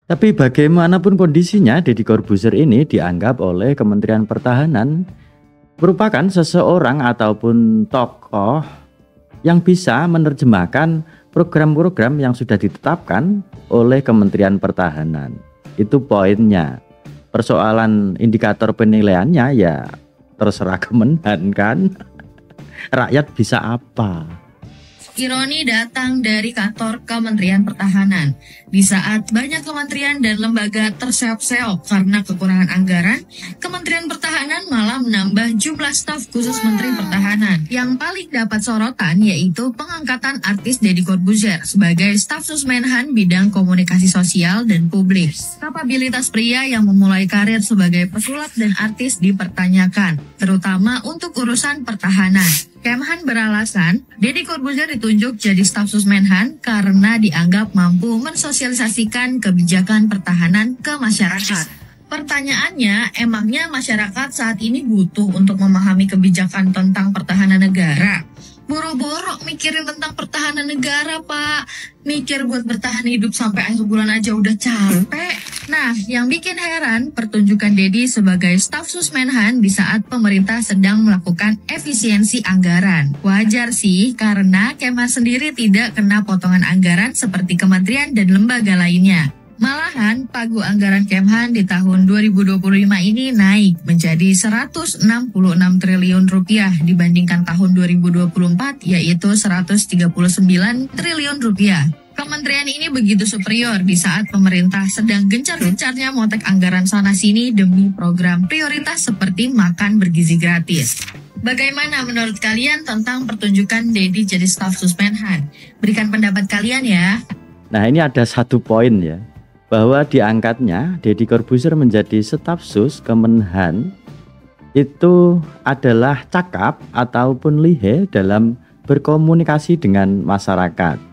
Tapi bagaimanapun kondisinya, Deddy Corbuzier ini dianggap oleh Kementerian Pertahanan merupakan seseorang ataupun tokoh yang bisa menerjemahkan program-program yang sudah ditetapkan oleh Kementerian Pertahanan. Itu poinnya. Persoalan indikator penilaiannya ya terserah Kemenhan kan. Rakyat bisa apa? Ironi datang dari kantor Kementerian Pertahanan. Di saat banyak kementerian dan lembaga terseok-seok karena kekurangan anggaran, Kementerian Pertahanan malah menambah jumlah staf khusus Menteri Pertahanan. Yang paling dapat sorotan yaitu pengangkatan artis Deddy Corbuzier sebagai staf Susmenhan bidang komunikasi sosial dan publik. Kapabilitas pria yang memulai karir sebagai pesulap dan artis dipertanyakan, terutama untuk urusan pertahanan. Kemhan beralasan, Deddy Corbuzier ditunjuk jadi staf Susmenhan karena dianggap mampu mensosialisasikan kebijakan pertahanan ke masyarakat. Pertanyaannya, emangnya masyarakat saat ini butuh untuk memahami kebijakan tentang pertahanan negara? Boro-boro mikirin tentang pertahanan negara, Pak. Mikir buat bertahan hidup sampai akhir bulan aja udah capek. Nah, yang bikin heran, pertunjukan Deddy sebagai staf Susmenhan di saat pemerintah sedang melakukan efisiensi anggaran. Wajar sih, karena Kemhan sendiri tidak kena potongan anggaran seperti kementerian dan lembaga lainnya. Malahan, pagu anggaran Kemhan di tahun 2025 ini naik menjadi 166 triliun rupiah dibandingkan tahun 2024, yaitu 139 triliun rupiah. Kementerian ini begitu superior di saat pemerintah sedang gencar-gencarnya motek anggaran sana-sini demi program prioritas seperti makan bergizi gratis. Bagaimana menurut kalian tentang pertunjukan Deddy jadi staf Susmenhan? Berikan pendapat kalian ya. Nah, ini ada satu poin ya, bahwa diangkatnya Deddy Corbuzier menjadi staf sus Kemenhan itu adalah cakap ataupun lihe dalam berkomunikasi dengan masyarakat.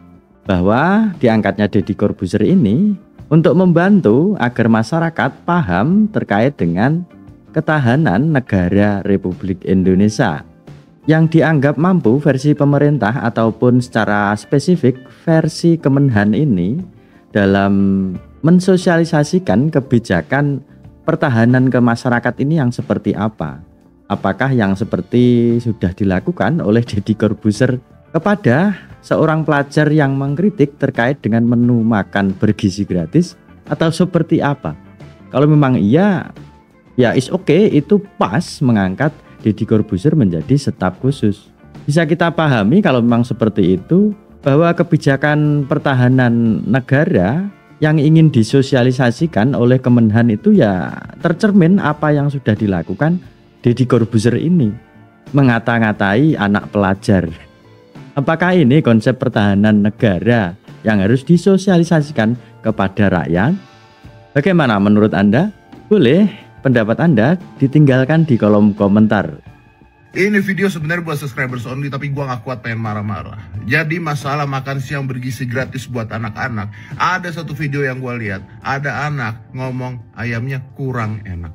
Bahwa diangkatnya Deddy Corbuzier ini untuk membantu agar masyarakat paham terkait dengan ketahanan negara Republik Indonesia yang dianggap mampu versi pemerintah ataupun secara spesifik versi Kemenhan ini dalam mensosialisasikan kebijakan pertahanan ke masyarakat ini yang seperti apa. Apakah yang seperti sudah dilakukan oleh Deddy Corbuzier kepada seorang pelajar yang mengkritik terkait dengan menu makan bergizi gratis atau seperti apa? Kalau memang iya, ya is okay, itu pas mengangkat Deddy Corbuzier menjadi staf khusus. Bisa kita pahami kalau memang seperti itu, bahwa kebijakan pertahanan negara yang ingin disosialisasikan oleh Kemenhan itu ya tercermin apa yang sudah dilakukan Deddy Corbuzier ini, mengata-ngatai anak pelajar. Apakah ini konsep pertahanan negara yang harus disosialisasikan kepada rakyat? Bagaimana menurut Anda? Boleh pendapat Anda ditinggalkan di kolom komentar. Ini video sebenarnya buat subscribers only, tapi gua gak kuat pengen marah-marah. Jadi masalah makan siang bergizi gratis buat anak-anak. Ada satu video yang gua lihat, ada anak ngomong ayamnya kurang enak.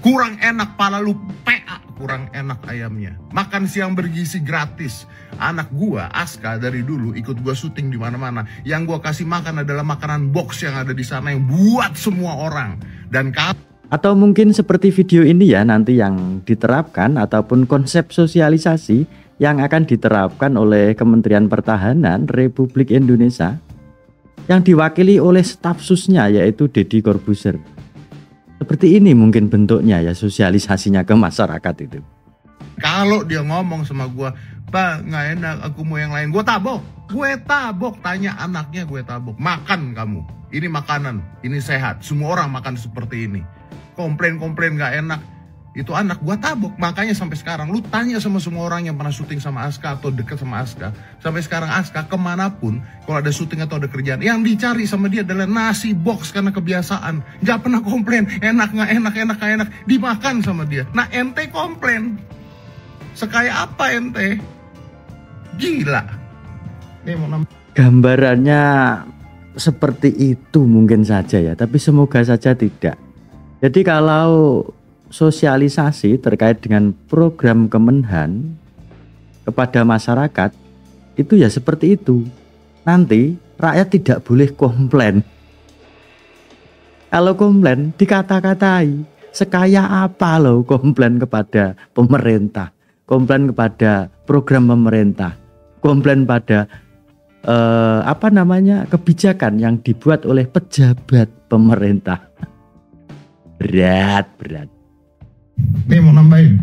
Kurang enak, pala lu PA, kurang enak ayamnya. Makan siang bergizi gratis. Anak gua, Aska, dari dulu ikut gua syuting di mana-mana. Yang gua kasih makan adalah makanan box yang ada di sana yang buat semua orang. Dan atau mungkin seperti video ini ya, nanti yang diterapkan ataupun konsep sosialisasi yang akan diterapkan oleh Kementerian Pertahanan Republik Indonesia yang diwakili oleh staf susnya yaitu Deddy Corbuzier. Seperti ini mungkin bentuknya ya sosialisasinya ke masyarakat itu. Kalau dia ngomong sama gua, "Pak, nggak enak, aku mau yang lain," gue tabok, tanya anaknya, gue tabok. Makan kamu, ini makanan, ini sehat, semua orang makan seperti ini. Komplain gak enak, itu anak gua tabok. Makanya sampai sekarang lu tanya sama semua orang yang pernah syuting sama Aska atau deket sama Aska, sampai sekarang Aska kemanapun kalau ada syuting atau ada kerjaan, yang dicari sama dia adalah nasi box karena kebiasaan. Gak pernah komplain enak gak enak, dimakan sama dia. Nah ente komplain, sekaya apa ente? Gila. Gambarannya seperti itu mungkin saja ya, tapi semoga saja tidak. Jadi kalau sosialisasi terkait dengan program Kemenhan kepada masyarakat itu ya seperti itu. Nanti rakyat tidak boleh komplain. Kalau komplain dikata-katai, sekaya apa loh komplain kepada pemerintah, komplain kepada program pemerintah, komplain pada kebijakan yang dibuat oleh pejabat pemerintah. Berat. Nih mau nambahin.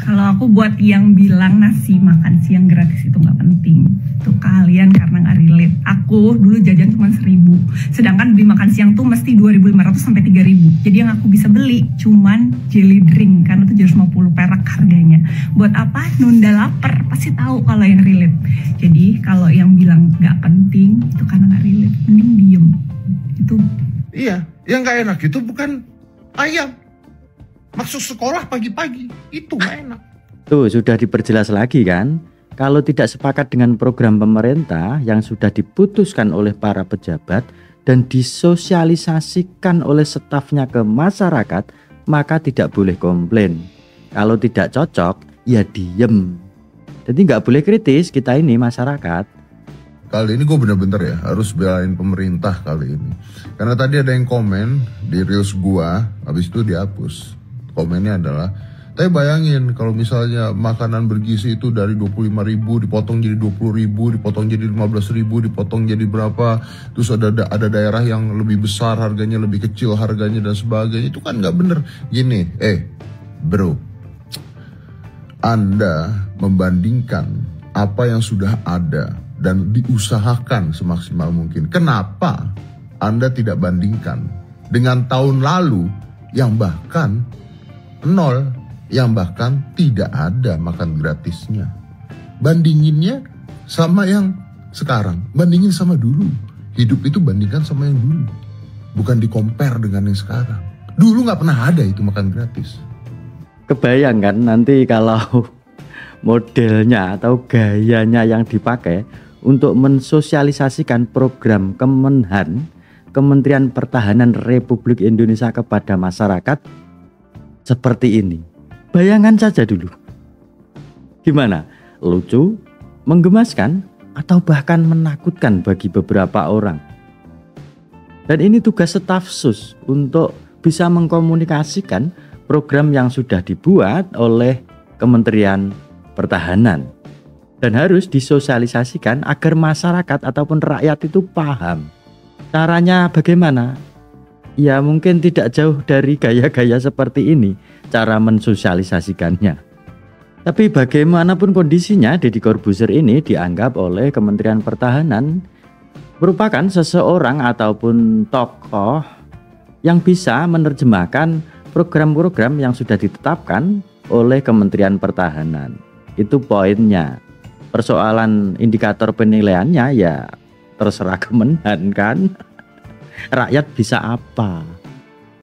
Kalau aku buat yang bilang nasi makan siang gratis itu nggak penting, itu kalian karena nggak relate. Aku dulu jajan cuma 1.000, sedangkan beli makan siang tuh mesti 2.500 sampai 3.000. Jadi yang aku bisa beli cuman jelly drink karena itu 750 perak harganya. Buat apa? Nunda lapar, pasti tahu kalau yang relate. Jadi kalau yang bilang nggak penting itu karena nggak relate, mending diem. Itu. Iya, yang nggak enak itu bukan ayam. Masuk sekolah pagi-pagi, itu gak enak. Tuh sudah diperjelas lagi kan. Kalau tidak sepakat dengan program pemerintah yang sudah diputuskan oleh para pejabat dan disosialisasikan oleh stafnya ke masyarakat, maka tidak boleh komplain. Kalau tidak cocok, ya diem. Jadi nggak boleh kritis kita ini masyarakat. Kali ini gue bener-bener ya harus belain pemerintah kali ini. Karena tadi ada yang komen di reels gue, habis itu dihapus. Komennya adalah, tapi bayangin kalau misalnya makanan bergizi itu dari 25.000 dipotong jadi 20.000, dipotong jadi 15.000, dipotong jadi berapa, terus ada daerah yang lebih besar harganya, lebih kecil harganya dan sebagainya, itu kan nggak bener. Gini, bro, Anda membandingkan apa yang sudah ada dan diusahakan semaksimal mungkin. Kenapa Anda tidak bandingkan dengan tahun lalu yang bahkan 0, yang bahkan tidak ada makan gratisnya? Bandinginnya sama yang sekarang, bandingin sama dulu. Hidup itu bandingkan sama yang dulu, bukan di-compare dengan yang sekarang. Dulu gak pernah ada itu makan gratis. Kebayang kan nanti kalau modelnya atau gayanya yang dipakai untuk mensosialisasikan program Kemenhan, Kementerian Pertahanan Republik Indonesia kepada masyarakat seperti ini. Bayangan saja dulu. Gimana? Lucu, menggemaskan, atau bahkan menakutkan bagi beberapa orang. Dan ini tugas staf sus untuk bisa mengkomunikasikan program yang sudah dibuat oleh Kementerian Pertahanan. Dan harus disosialisasikan agar masyarakat ataupun rakyat itu paham. Caranya bagaimana? Ya mungkin tidak jauh dari gaya-gaya seperti ini cara mensosialisasikannya. Tapi bagaimanapun kondisinya, Deddy Corbuzier ini dianggap oleh Kementerian Pertahanan merupakan seseorang ataupun tokoh yang bisa menerjemahkan program-program yang sudah ditetapkan oleh Kementerian Pertahanan. Itu poinnya. Persoalan indikator penilaiannya ya terserah Kemenhan kan. Rakyat bisa apa?